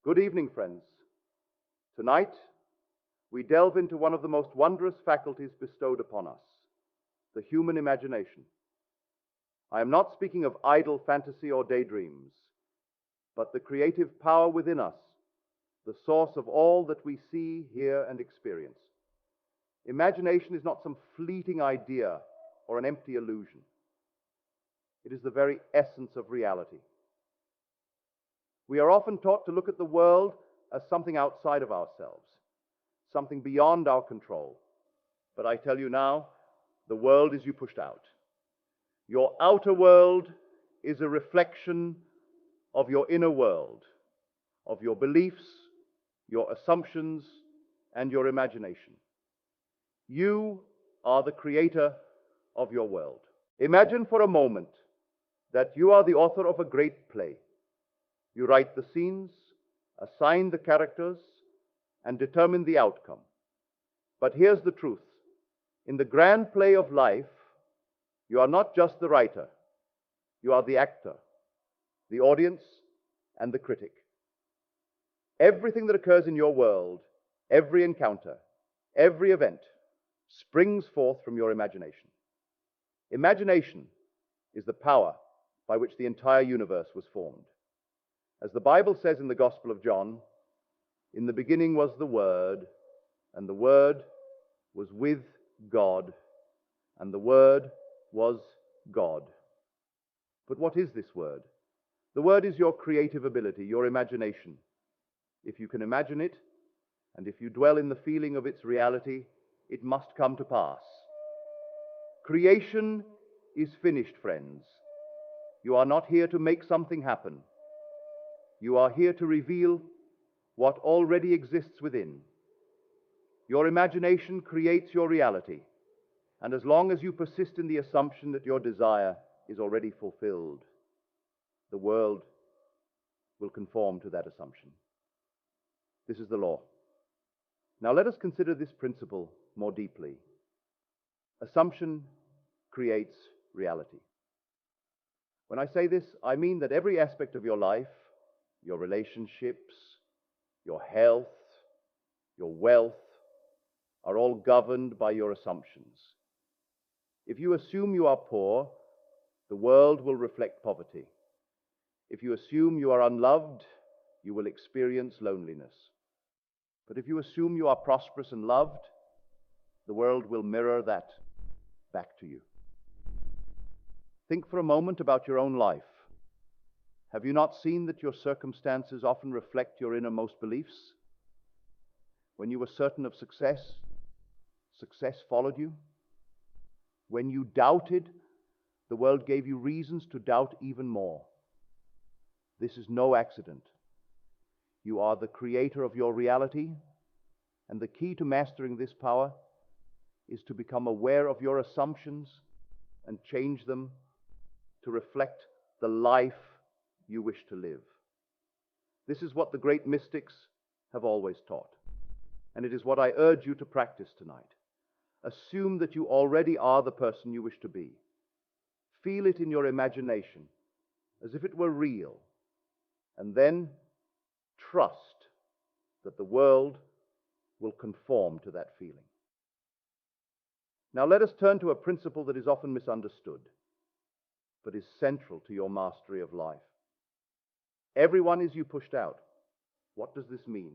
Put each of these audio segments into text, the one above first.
Good evening, friends. Tonight, we delve into one of the most wondrous faculties bestowed upon us, the human imagination. I am not speaking of idle fantasy or daydreams, but the creative power within us, the source of all that we see, hear, and experience. Imagination is not some fleeting idea or an empty illusion. It is the very essence of reality. We are often taught to look at the world as something outside of ourselves, something beyond our control. But I tell you now, the world is you pushed out. Your outer world is a reflection of your inner world, of your beliefs, your assumptions, and your imagination. You are the creator of your world. Imagine for a moment that you are the author of a great play. You write the scenes, assign the characters, and determine the outcome. But here's the truth. In the grand play of life, you are not just the writer. You are the actor, the audience, and the critic. Everything that occurs in your world, every encounter, every event, springs forth from your imagination. Imagination is the power by which the entire universe was formed. As the Bible says in the Gospel of John, in the beginning was the Word, and the Word was with God, and the Word was God. But what is this Word? The Word is your creative ability, your imagination. If you can imagine it, and if you dwell in the feeling of its reality, it must come to pass. Creation is finished, friends. You are not here to make something happen. You are here to reveal what already exists within. Your imagination creates your reality, and as long as you persist in the assumption that your desire is already fulfilled, the world will conform to that assumption. This is the law. Now let us consider this principle more deeply. Assumption creates reality. When I say this, I mean that every aspect of your life, your relationships, your health, your wealth, are all governed by your assumptions. If you assume you are poor, the world will reflect poverty. If you assume you are unloved, you will experience loneliness. But if you assume you are prosperous and loved, the world will mirror that back to you. Think for a moment about your own life. Have you not seen that your circumstances often reflect your innermost beliefs? When you were certain of success, success followed you. When you doubted, the world gave you reasons to doubt even more. This is no accident. You are the creator of your reality, and the key to mastering this power is to become aware of your assumptions and change them to reflect the life you wish to live. This is what the great mystics have always taught, and it is what I urge you to practice tonight. Assume that you already are the person you wish to be. Feel it in your imagination as if it were real, and then trust that the world will conform to that feeling. Now let us turn to a principle that is often misunderstood, but is central to your mastery of life. Everyone is you pushed out. What does this mean?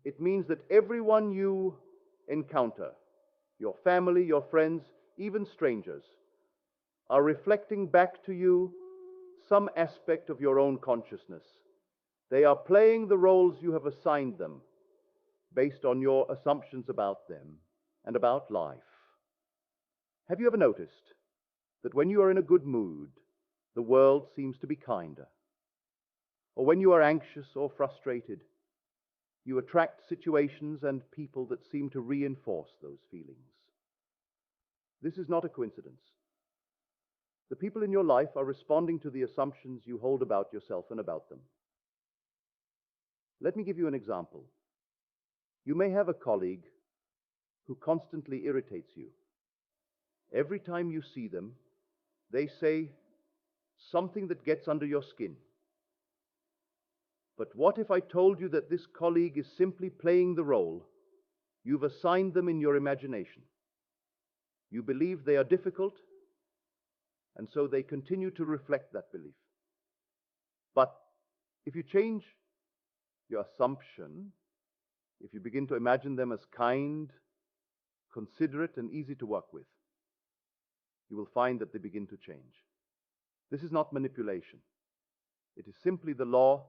It means that everyone you encounter, your family, your friends, even strangers, are reflecting back to you some aspect of your own consciousness. They are playing the roles you have assigned them based on your assumptions about them and about life. Have you ever noticed that when you are in a good mood, the world seems to be kinder? Or when you are anxious or frustrated, you attract situations and people that seem to reinforce those feelings? This is not a coincidence. The people in your life are responding to the assumptions you hold about yourself and about them. Let me give you an example. You may have a colleague who constantly irritates you. Every time you see them, they say something that gets under your skin. But what if I told you that this colleague is simply playing the role you've assigned them in your imagination? You believe they are difficult, and so they continue to reflect that belief. But if you change your assumption, if you begin to imagine them as kind, considerate, and easy to work with, you will find that they begin to change. This is not manipulation. It is simply the law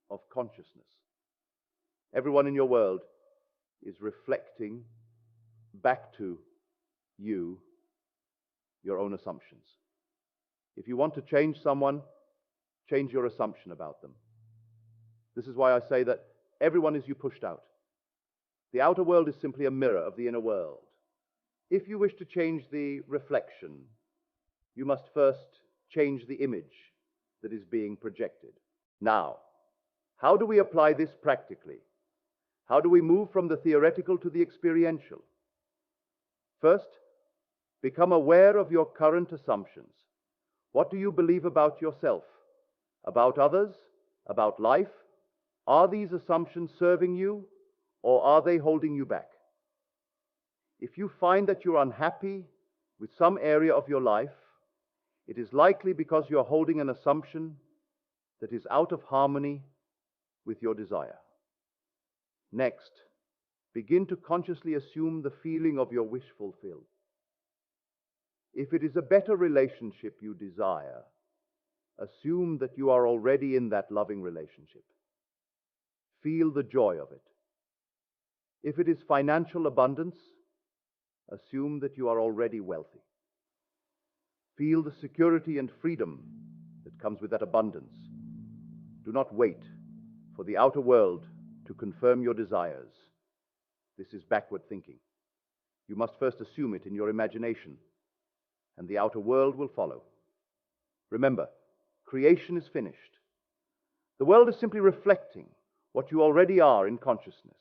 of consciousness. Everyone in your world is reflecting back to you your own assumptions. If you want to change someone, change your assumption about them. This is why I say that everyone is you pushed out. The outer world is simply a mirror of the inner world. If you wish to change the reflection, you must first change the image that is being projected. Now, how do we apply this practically? How do we move from the theoretical to the experiential? First, become aware of your current assumptions. What do you believe about yourself, about others, about life? Are these assumptions serving you, or are they holding you back? If you find that you're unhappy with some area of your life, it is likely because you're holding an assumption that is out of harmony with your desire. Next, begin to consciously assume the feeling of your wish fulfilled. If it is a better relationship you desire, assume that you are already in that loving relationship. Feel the joy of it. If it is financial abundance, assume that you are already wealthy. Feel the security and freedom that comes with that abundance. Do not wait for the outer world to confirm your desires. This is backward thinking. You must first assume it in your imagination, and the outer world will follow. Remember, creation is finished. The world is simply reflecting what you already are in consciousness.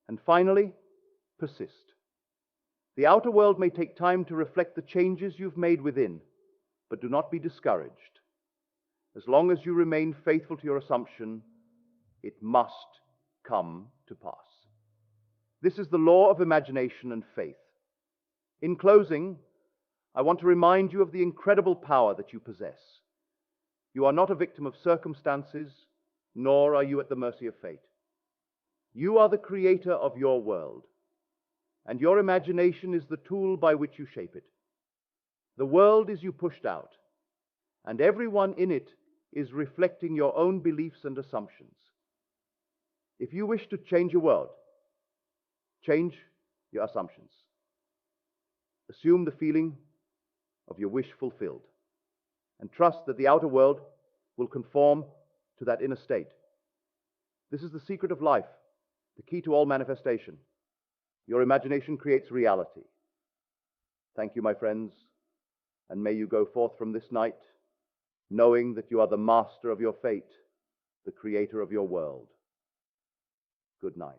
And finally, persist. The outer world may take time to reflect the changes you've made within, but do not be discouraged. As long as you remain faithful to your assumption, it must come to pass. This is the law of imagination and faith. In closing, I want to remind you of the incredible power that you possess. You are not a victim of circumstances, nor are you at the mercy of fate. You are the creator of your world, and your imagination is the tool by which you shape it. The world is you pushed out, and everyone in it is reflecting your own beliefs and assumptions. If you wish to change your world, change your assumptions. Assume the feeling of your wish fulfilled, and trust that the outer world will conform to that inner state. This is the secret of life, the key to all manifestation. Your imagination creates reality. Thank you, my friends, and may you go forth from this night knowing that you are the master of your fate, the creator of your world. Good night.